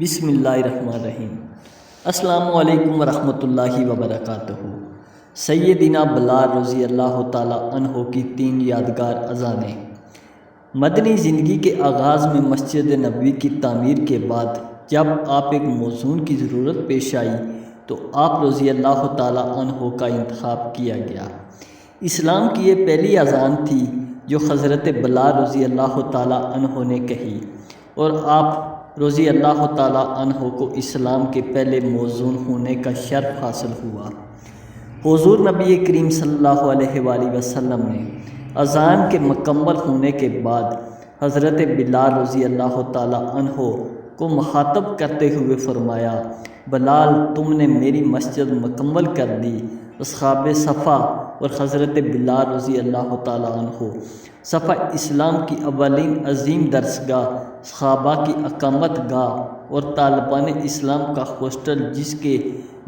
بسم اللہ الرحمن الرحیم۔ السلام علیکم ورحمۃ اللہ وبرکاتہ۔ سیدنا بلال رضی اللہ تعالیٰ عنہ کی 3 یادگار اذانیں۔ مدنی زندگی کے آغاز میں مسجد نبوی کی تعمیر کے بعد جب آپ ایک موزون کی ضرورت پیش آئی تو آپ رضی اللہ تعالیٰ عنہ کا انتخاب کیا گیا۔ اسلام کی یہ پہلی اذان تھی جو حضرت بلال رضی اللہ تعالیٰ عنہ نے کہی، اور آپ رضی اللہ تعالیٰ عنہ کو اسلام کے پہلے موزون ہونے کا شرف حاصل ہوا۔ حضور نبی کریم صلی اللہ علیہ وآلہ وسلم نے اذان کے مکمل ہونے کے بعد حضرت بلال رضی اللہ تعالیٰ عنہ کو مخاطب کرتے ہوئے فرمایا، بلال تم نے میری مسجد مکمل کر دی۔ اصحاب صفا اور حضرت بلال رضی اللہ تعالیٰ عنہ صفا اسلام کی اولین عظیم درسگاہ، صحابہ کی اقامت گاہ اور طالبان اسلام کا ہاسٹل، جس کے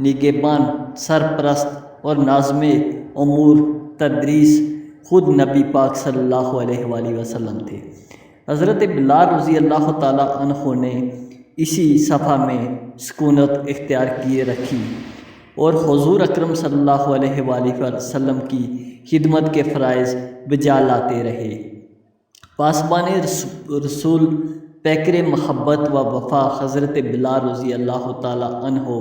نگہبان، سرپرست اور ناظم امور تدریس خود نبی پاک صلی اللہ علیہ وآلہ وسلم تھے۔ حضرت بلال رضی اللہ تعالیٰ عنہ نے اسی صفا میں سکونت اختیار کیے رکھی اور حضور اکرم صلی اللہ علیہ وآلہ وسلم کی خدمت کے فرائض بجا لاتے رہے۔ پاسبان رسول، پیکر محبت و وفا حضرت بلال رضی اللہ تعالیٰ عنہ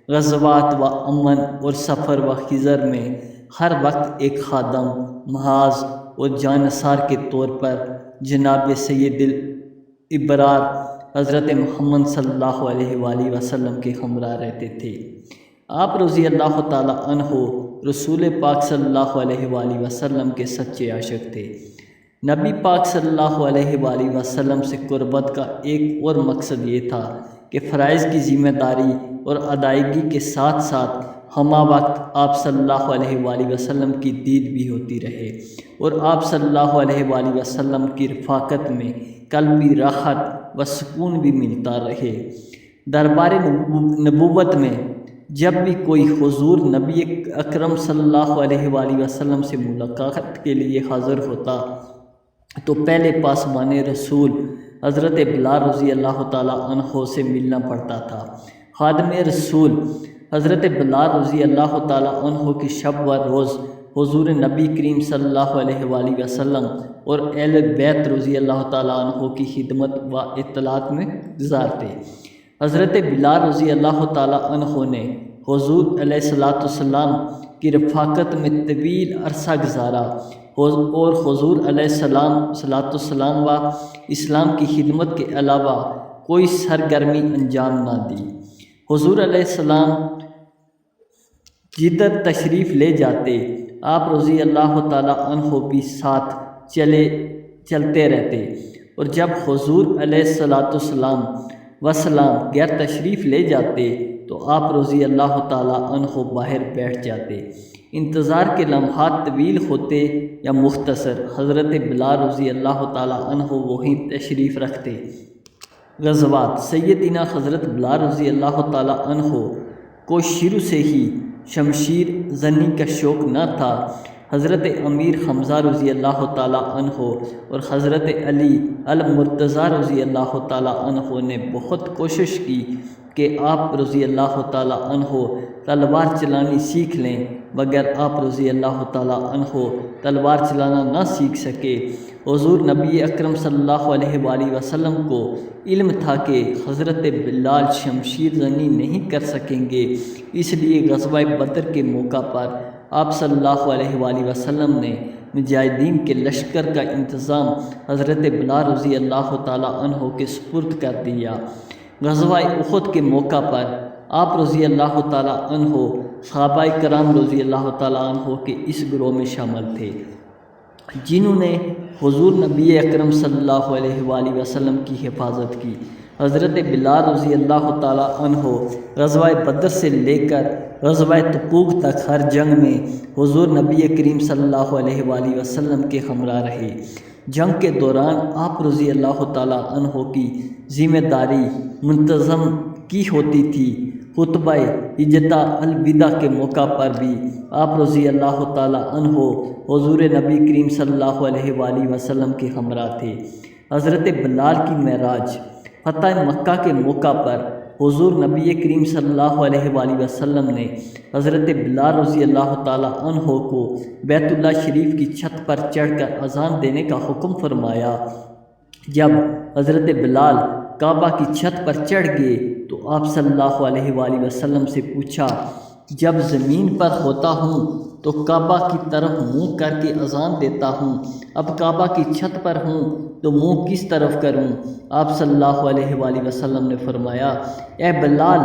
غزوات و امن اور سفر و خضر میں ہر وقت ایک خادم، محاذ اور جانثار کے طور پر جناب سید الابرار حضرت محمد صلی اللہ علیہ وآلہ وسلم کے ہمراہ رہتے تھے۔ آپ رضی اللہ تعالیٰ عنہ رسول پاک صلی اللہ علیہ وآلہ وسلم کے سچے عاشق تھے۔ نبی پاک صلی اللہ علیہ وآلہ وسلم سے قربت کا ایک اور مقصد یہ تھا کہ فرائض کی ذمہ داری اور ادائیگی کے ساتھ ساتھ ہمہ وقت آپ صلی اللہ علیہ وآلہ وسلم کی دید بھی ہوتی رہے اور آپ صلی اللہ علیہ وآلہ وسلم کی رفاقت میں قلبی راحت و سکون بھی ملتا رہے۔ دربار نبوت میں جب بھی کوئی حضور نبی اکرم صلی اللہ علیہ وآلہ وسلم سے ملاقات کے لیے حاضر ہوتا تو پہلے پاسبان رسول حضرت بلال رضی اللہ تعالیٰ عنہ سے ملنا پڑتا تھا۔ خادم رسول حضرت بلال رضی اللہ تعالیٰ عنہ کی شب و روز حضور نبی کریم صلی اللہ علیہ وآلہ وسلم اور اہل بیت رضی اللہ تعالیٰ عنہ کی خدمت و اطلاعات میں گزارتے۔ حضرت بلال رضی اللہ تعالیٰ عنہ نے حضور علیہ السلام کی رفاقت میں طویل عرصہ گزارا اور حضور علیہ السلام و اسلام کی خدمت کے علاوہ کوئی سرگرمی انجام نہ دی۔ حضور علیہ السلام جدھر تشریف لے جاتے آپ رضی اللہ تعالیٰ عنہ بھی ساتھ چلتے رہتے، اور جب حضور علیہ السلام غیر تشریف لے جاتے تو آپ رضی اللہ تعالیٰ عنہ باہر بیٹھ جاتے۔ انتظار کے لمحات طویل ہوتے یا مختصر، حضرت بلال رضی اللہ تعالیٰ عنہ وہیں تشریف رکھتے۔ غزوات۔ سیدنا حضرت بلال رضی اللہ تعالیٰ عنہ کو شروع سے ہی شمشیر زنی کا شوق نہ تھا۔ حضرت امیر حمزہ رضی اللہ تعالیٰ عنہ اور حضرت علی المرتضیٰ رضی اللہ تعالیٰ عنہ نے بہت کوشش کی کہ آپ رضی اللہ تعالیٰ عنہ تلوار چلانی سیکھ لیں، مگر آپ رضی اللہ تعالیٰ عنہ تلوار چلانا نہ سیکھ سکے۔ حضور نبی اکرم صلی اللہ علیہ وآلہ وسلم کو علم تھا کہ حضرت بلال شمشیر زنی نہیں کر سکیں گے، اس لیے غزوہ بدر کے موقع پر آپ صلی اللہ علیہ وآلہ وسلم نے مجاہدین کے لشکر کا انتظام حضرت بلال رضی اللہ تعالیٰ عنہ کے سپرد کر دیا۔ غزوہ احد کے موقع پر آپ رضی اللہ تعالیٰ عنہ صحابہ کرام رضی اللہ تعالیٰ عنہ کے اس گروہ میں شامل تھے جنہوں نے حضور نبی اکرم صلی اللہ علیہ وآلہ وسلم کی حفاظت کی۔ حضرت بلال رضی اللہ تعالیٰ عنہ غزوہ بدر سے لے کر غزوہ تبوک تک ہر جنگ میں حضور نبی کریم صلی اللہ علیہ وآلہ وسلم کے ہمراہ رہے۔ جنگ کے دوران آپ رضی اللہ تعالیٰ عنہ کی ذمہ داری منتظم کی ہوتی تھی۔ خطبہ اجتماع الوداع کے موقع پر بھی آپ رضی اللہ تعالیٰ عنہ حضور نبی کریم صلی اللہ علیہ وآلہ وسلم کے ہمراہ تھے۔ حضرت بلال کی معراج۔ فتح مکہ کے موقع پر حضور نبی کریم صلی اللہ علیہ وآلہ وسلم نے حضرت بلال رضی اللہ تعالیٰ عنہ کو بیت اللہ شریف کی چھت پر چڑھ کر اذان دینے کا حکم فرمایا۔ جب حضرت بلال کعبہ کی چھت پر چڑھ گئے تو آپ صلی اللہ علیہ وآلہ وسلم سے پوچھا، جب زمین پر ہوتا ہوں تو کعبہ کی طرف منہ کر کے اذان دیتا ہوں، اب کعبہ کی چھت پر ہوں تو منہ کس طرف کروں؟ آپ صلی اللہ علیہ وآلہ وسلم نے فرمایا، اے بلال،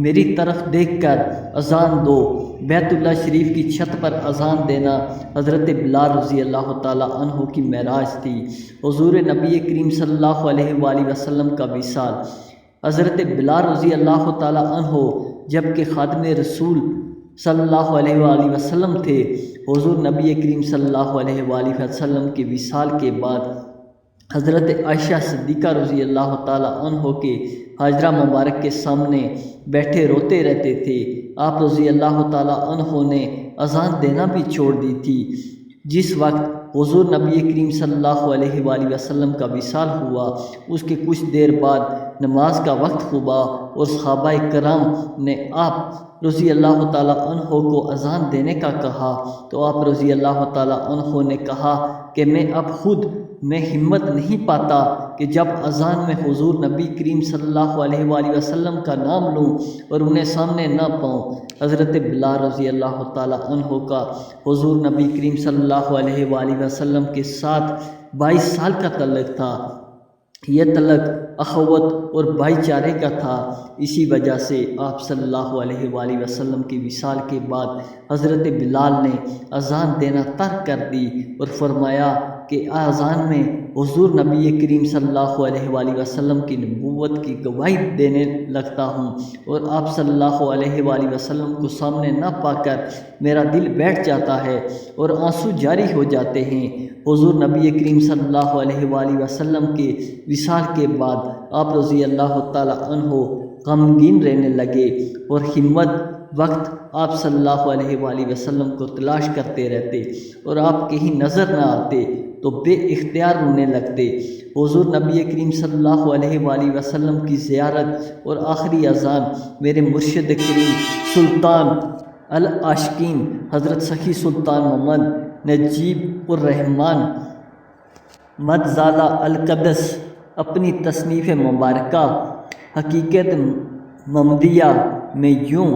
میری طرف دیکھ کر اذان دو۔ بیت اللہ شریف کی چھت پر اذان دینا حضرت بلال رضی اللہ تعالیٰ عنہ کی معراج تھی۔ حضور نبی کریم صلی اللہ علیہ وآلہ وسلم کا وصال۔ حضرت بلال رضی اللہ تعالیٰ عنہ جبکہ خادم رسول صلی اللہ علیہ وآلہ وسلم تھے، حضور نبی کریم صلی اللہ علیہ وآلہ وسلم کے وصال کے بعد حضرت عائشہ صدیقہ رضی اللہ تعالیٰ عنہ کے حجرہ مبارک کے سامنے بیٹھے روتے رہتے تھے۔ آپ رضی اللہ تعالیٰ عنہ نے اذان دینا بھی چھوڑ دی تھی۔ جس وقت حضور نبی کریم صلی اللہ علیہ وآلہ وسلم کا وصال ہوا، اس کے کچھ دیر بعد نماز کا وقت ہوا اور صحابہ کرام نے آپ رضی اللہ تعالیٰ عنہ کو اذان دینے کا کہا تو آپ رضی اللہ تعالیٰ عنہ نے کہا کہ میں ہمت نہیں پاتا کہ جب اذان میں حضور نبی کریم صلی اللہ علیہ وآلہ وسلم کا نام لوں اور انہیں سامنے نہ پاؤں۔ حضرت بلال رضی اللہ تعالیٰ عنہ کا حضور نبی کریم صلی اللہ علیہ وآلہ وسلم کے ساتھ 22 سال کا تعلق تھا۔ یہ تعلق اخوت اور بھائی چارے کا تھا۔ اسی وجہ سے آپ صلی اللہ علیہ وآلہ وسلم کے وصال کے بعد حضرت بلال نے اذان دینا ترک کر دی اور فرمایا کہ اذان میں حضور نبی کریم صلی اللہ علیہ وآلہ وسلم کی نبوت کی گواہی دینے لگتا ہوں اور آپ صلی اللہ علیہ وآلہ وسلم کو سامنے نہ پا کر میرا دل بیٹھ جاتا ہے اور آنسو جاری ہو جاتے ہیں۔ حضور نبی کریم صلی اللہ علیہ وآلہ وسلم کے وصال کے بعد آپ رضی اللہ تعالیٰ عنہ غمگین رہنے لگے اور ہمت وقت آپ صلی اللہ علیہ وآلہ وسلم کو تلاش کرتے رہتے اور آپ کہیں نظر نہ آتے تو بے اختیار رونے لگتے۔ حضور نبی کریم صلی اللہ علیہ وآلہ وسلم کی زیارت اور آخری اذان میرے مرشد کریم سلطان العاشقین حضرت سخی سلطان محمد نجیب الرحمن مدزالہ القدس اپنی تصنیف مبارکہ حقیقت محمدیہ میں یوں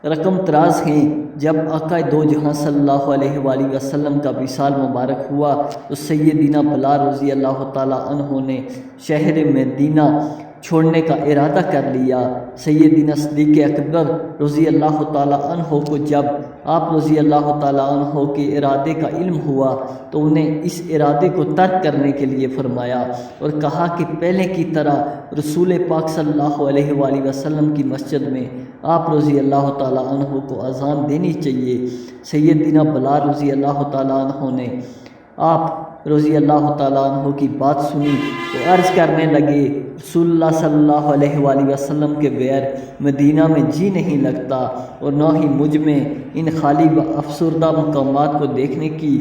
رقم طراز ہیں۔ جب آقا دو جہاں صلی اللہ علیہ وآلہ وسلم کا وصال مبارک ہوا تو سیدنا بلال رضی اللہ تعالیٰ عنہ نے شہر مدینہ چھوڑنے کا ارادہ کر لیا۔ سیدنا صدیق اکبر رضی اللہ تعالیٰ عنہ کو جب آپ رضی اللہ تعالیٰ عنہ کے ارادے کا علم ہوا تو انہیں اس ارادے کو ترک کرنے کے لیے فرمایا اور کہا کہ پہلے کی طرح رسول پاک صلی اللہ علیہ وآلہ وسلم کی مسجد میں آپ رضی اللہ تعالیٰ عنہ کو اذان دینی چاہیے۔ سیدنا بلال رضی اللہ تعالیٰ عنہ نے آپ رضی اللہ تعالیٰ عنہ کی بات سنی تو عرض کرنے لگے، رسول اللہ صلی اللہ علیہ وآلہ وسلم کے بغیر مدینہ میں جی نہیں لگتا اور نہ ہی مجھ میں ان خالی و افسردہ مقامات کو دیکھنے کی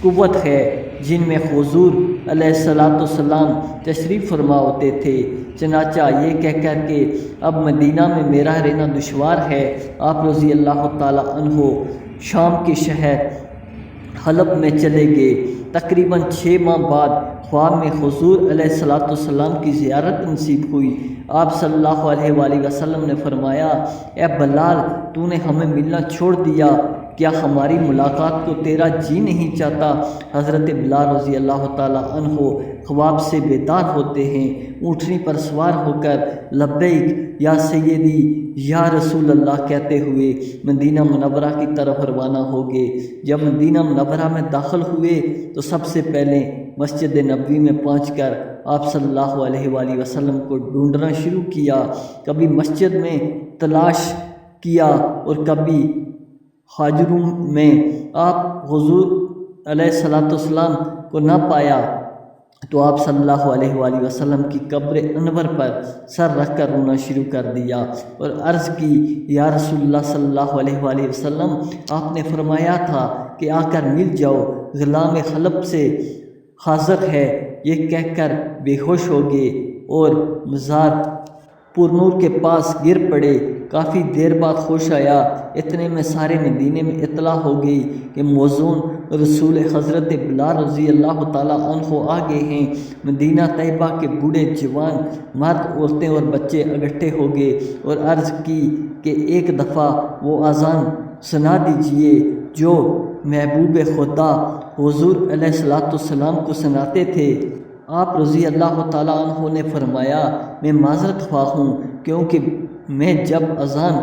قوت ہے جن میں حضور علیہ السلام تشریف فرما ہوتے تھے۔ چنانچہ یہ کہہ کر کہ اب مدینہ میں میرا رہنا دشوار ہے، آپ رضی اللہ تعالیٰ عنہ شام کے شہر حلب میں چلے گئے۔ تقریباً 6 ماہ بعد خواب میں حضور علیہ السلام کی زیارت نصیب ہوئی۔ آپ صلی اللہ علیہ وآلہ وسلم نے فرمایا، اے بلال، تو نے ہمیں ملنا چھوڑ دیا، کیا ہماری ملاقات کو تیرا جی نہیں چاہتا؟ حضرت بلال رضی اللہ تعالیٰ عنہ خواب سے بیدار ہوتے ہیں، اونٹنی پر سوار ہو کر لبیک یا سیدی یا رسول اللہ کہتے ہوئے مدینہ منورہ کی طرف روانہ ہو گئے۔ جب مدینہ منورہ میں داخل ہوئے تو سب سے پہلے مسجد نبوی میں پہنچ کر آپ صلی اللہ علیہ وآلہ وسلم کو ڈھونڈنا شروع کیا۔ کبھی مسجد میں تلاش کیا اور کبھی حاجروں میں آپ حضور علیہ السلام کو نہ پایا تو آپ صلی اللہ علیہ وآلہ وسلم کی قبر انور پر سر رکھ کر رونا شروع کر دیا اور عرض کی، یا رسول اللہ صلی اللہ علیہ وآلہ وسلم، آپ نے فرمایا تھا کہ آ کر مل جاؤ، غلام حلب سے حاضر ہے۔ یہ کہہ کر بے ہوش ہو گئے اور مزار پرنور کے پاس گر پڑے۔ کافی دیر بعد ہوش آیا، اتنے میں سارے مدینے میں اطلاع ہو گئی کہ موزون رسول حضرت بلال رضی اللہ تعالیٰ عنہ آ گئے ہیں۔ مدینہ طیبہ کے بوڑھے جوان مرد عورتیں اور بچے اکٹھے ہو گئے اور عرض کی کہ ایک دفعہ وہ اذان سنا دیجئے جو محبوب خدا حضور علیہ السلام کو سناتے تھے۔ آپ رضی اللہ تعالیٰ عنہ نے فرمایا میں معذرت خواہ ہوں، کیونکہ میں جب اذان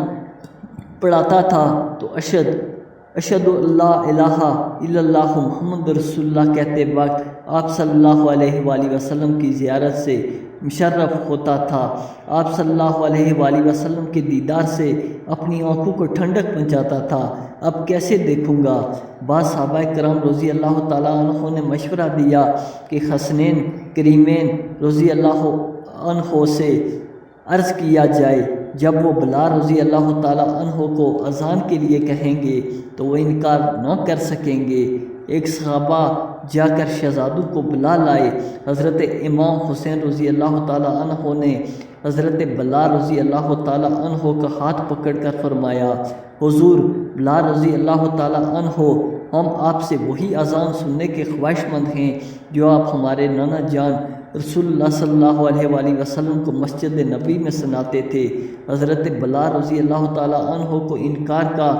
پڑھاتا تھا تو اشہد اللہ الہ الا اللہ محمد رسول اللہ کہتے وقت آپ صلی اللہ علیہ وآلہ وسلم کی زیارت سے مشرف ہوتا تھا۔ آپ صلی اللہ علیہ وآلہ وسلم کے دیدار سے اپنی آنکھوں کو ٹھنڈک پہنچاتا تھا، اب کیسے دیکھوں گا؟ بعض صحابہ کرام رضی اللہ تعالیٰ عنہ نے مشورہ دیا کہ حسنین کریمین رضی اللہ عنہ سے عرض کیا جائے، جب وہ بلال رضی اللہ تعالیٰ عنہ کو اذان کے لیے کہیں گے تو وہ انکار نہ کر سکیں گے۔ ایک صحابہ جا کر شہزادوں کو بلا لائے۔ حضرت امام حسین رضی اللہ تعالیٰ عنہ نے حضرت بلال رضی اللہ تعالیٰ عنہ کا ہاتھ پکڑ کر فرمایا، حضور بلال رضی اللہ تعالیٰ عنہ، ہم آپ سے وہی اذان سننے کے خواہش مند ہیں جو آپ ہمارے نانا جان رسول اللہ صلی اللہ علیہ وآلہ وسلم کو مسجد نبی میں سناتے تھے۔ حضرت بلال رضی اللہ تعالیٰ عنہ کو انکار کا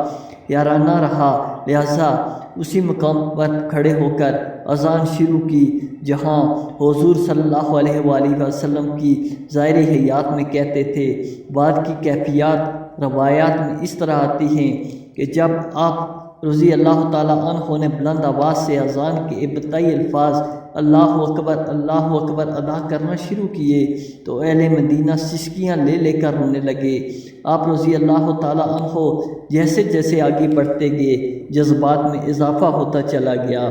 یارانہ رہا، لہذا اسی مقام پر کھڑے ہو کر اذان شروع کی جہاں حضور صلی اللہ علیہ وآلہ وسلم کی ظاہری حیات میں کہتے تھے۔ بعد کی کیفیات روایات میں اس طرح آتی ہیں کہ جب آپ رضی اللہ تعالیٰ عنہ نے بلند آواز سے اذان کے ابتدائی الفاظ اللہ اکبر ادا کرنا شروع کیے تو اہل مدینہ سسکیاں لے لے کر رونے لگے۔ آپ رضی اللہ تعالیٰ عنہ جیسے جیسے آگے بڑھتے گئے جذبات میں اضافہ ہوتا چلا گیا۔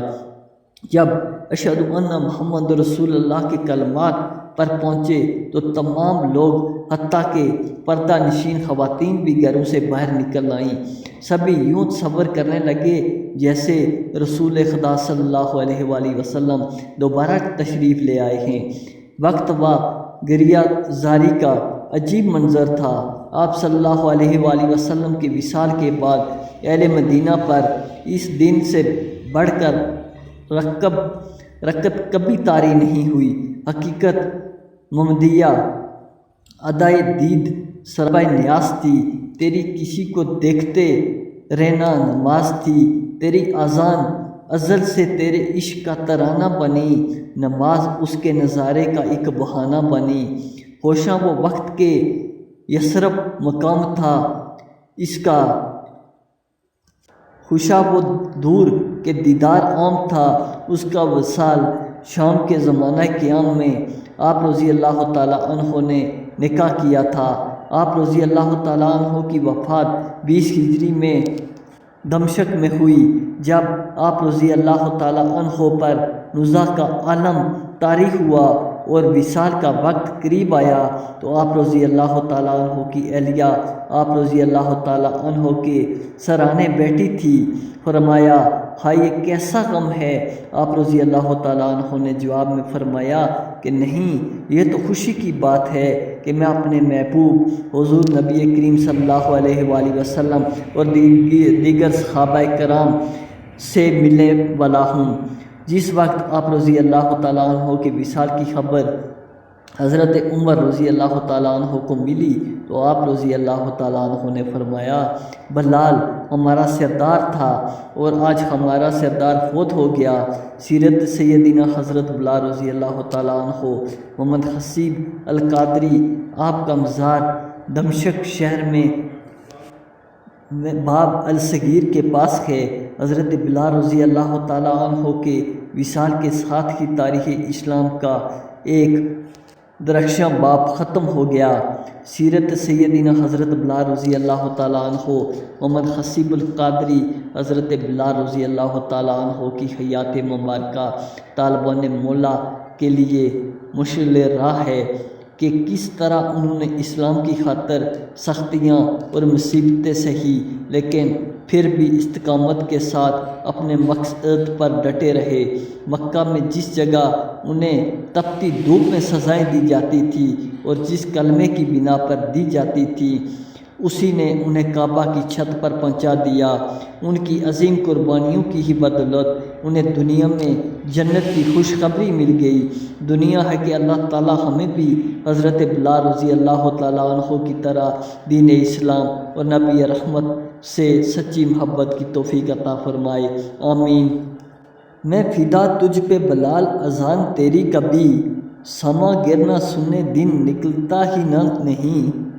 جب اشہد ان محمد رسول اللہ کے کلمات پر پہنچے تو تمام لوگ حتیٰ کہ پردہ نشین خواتین بھی گھروں سے باہر نکل آئیں۔ سبھی یوں تصور کرنے لگے جیسے رسول خدا صلی اللہ علیہ وآلہ وسلم دوبارہ تشریف لے آئے ہیں۔ وقت و گریہ زاری کا عجیب منظر تھا۔ آپ صلی اللہ علیہ وآلہ وسلم کے وصال کے بعد اہل مدینہ پر اس دن سے بڑھ کر رکعت کبھی طاری نہیں ہوئی۔ حقیقت محمدیہ ادائے دید سربہ نیاز تھی، تیری کسی کو دیکھتے رہنا نماز تھی، تیری اذان ازل سے تیرے عشق کا ترانہ بنی، نماز اس کے نظارے کا ایک بہانہ بنی۔ ہوشاں وہ وقت کے یثرب مقام تھا اس کا، خوشا وہ دور کے دیدار عام تھا اس کا، وصال شام کے زمانہ قیام میں آپ رضی اللہ تعالیٰ عنہ نے نکاح کیا تھا۔ آپ رضی اللہ تعالیٰ عنہ کی وفات 20 ہجری میں دمشق میں ہوئی۔ جب آپ رضی اللہ تعالیٰ عنہ پر نزاع کا عالم طاری ہوا اور وصال کا وقت قریب آیا تو آپ رضی اللہ تعالیٰ عنہ کی اہلیہ آپ رضی اللہ تعالیٰ عنہ کے سرانے بیٹھی تھی۔ فرمایا ہائے یہ کیسا غم ہے؟ آپ رضی اللہ تعالیٰ عنہ نے جواب میں فرمایا کہ نہیں، یہ تو خوشی کی بات ہے کہ میں اپنے محبوب حضور نبی کریم صلی اللہ علیہ وآلہ وسلم اور دیگر صحابہ کرام سے ملنے والا ہوں۔ جس وقت آپ رضی اللہ تعالیٰ عنہ کے وصال کی خبر حضرت عمر رضی اللہ تعالیٰ عنہ کو ملی تو آپ رضی اللہ تعالیٰ عنہ نے فرمایا بلال ہمارا سردار تھا اور آج ہمارا سردار فوت ہو گیا۔ سیرت سیدنا حضرت بلال رضی اللہ تعالیٰ عنہ محمد حسیب القادری، آپ کا مزار دمشق شہر میں باب الصغیر کے پاس ہے۔ حضرت بلال رضی اللہ تعالیٰ عنہ کے وصال کے ساتھ ہی تاریخ اسلام کا ایک درخشاں باب ختم ہو گیا۔ سیرت سیدنا حضرت بلال رضی اللہ تعالیٰ عنہ محمد حسیب القادری حضرت بلال رضی اللہ تعالیٰ عنہ کی حیات مبارکہ طالبان مولا کے لیے مشعل راہ ہے کہ کس طرح انہوں نے اسلام کی خاطر سختیاں اور مصیبتیں سہی، لیکن پھر بھی استقامت کے ساتھ اپنے مقصد پر ڈٹے رہے۔ مکہ میں جس جگہ انہیں تپتی دھوپ میں سزائیں دی جاتی تھی اور جس کلمے کی بنا پر دی جاتی تھی، اسی نے انہیں کعبہ کی چھت پر پہنچا دیا۔ ان کی عظیم قربانیوں کی ہی بدولت انہیں دنیا میں جنت کی خوشخبری مل گئی۔ دنیا ہے کہ اللہ تعالیٰ ہمیں بھی حضرت بلال رضی اللہ تعالیٰ عنہ کی طرح دین اسلام اور نبی رحمت سے سچی محبت کی توفیق عطا فرمائے، آمین۔ میں فدا تجھ پہ بلال، اذان تیری کبھی سما گرنا سنے دن نکلتا ہی نہیں۔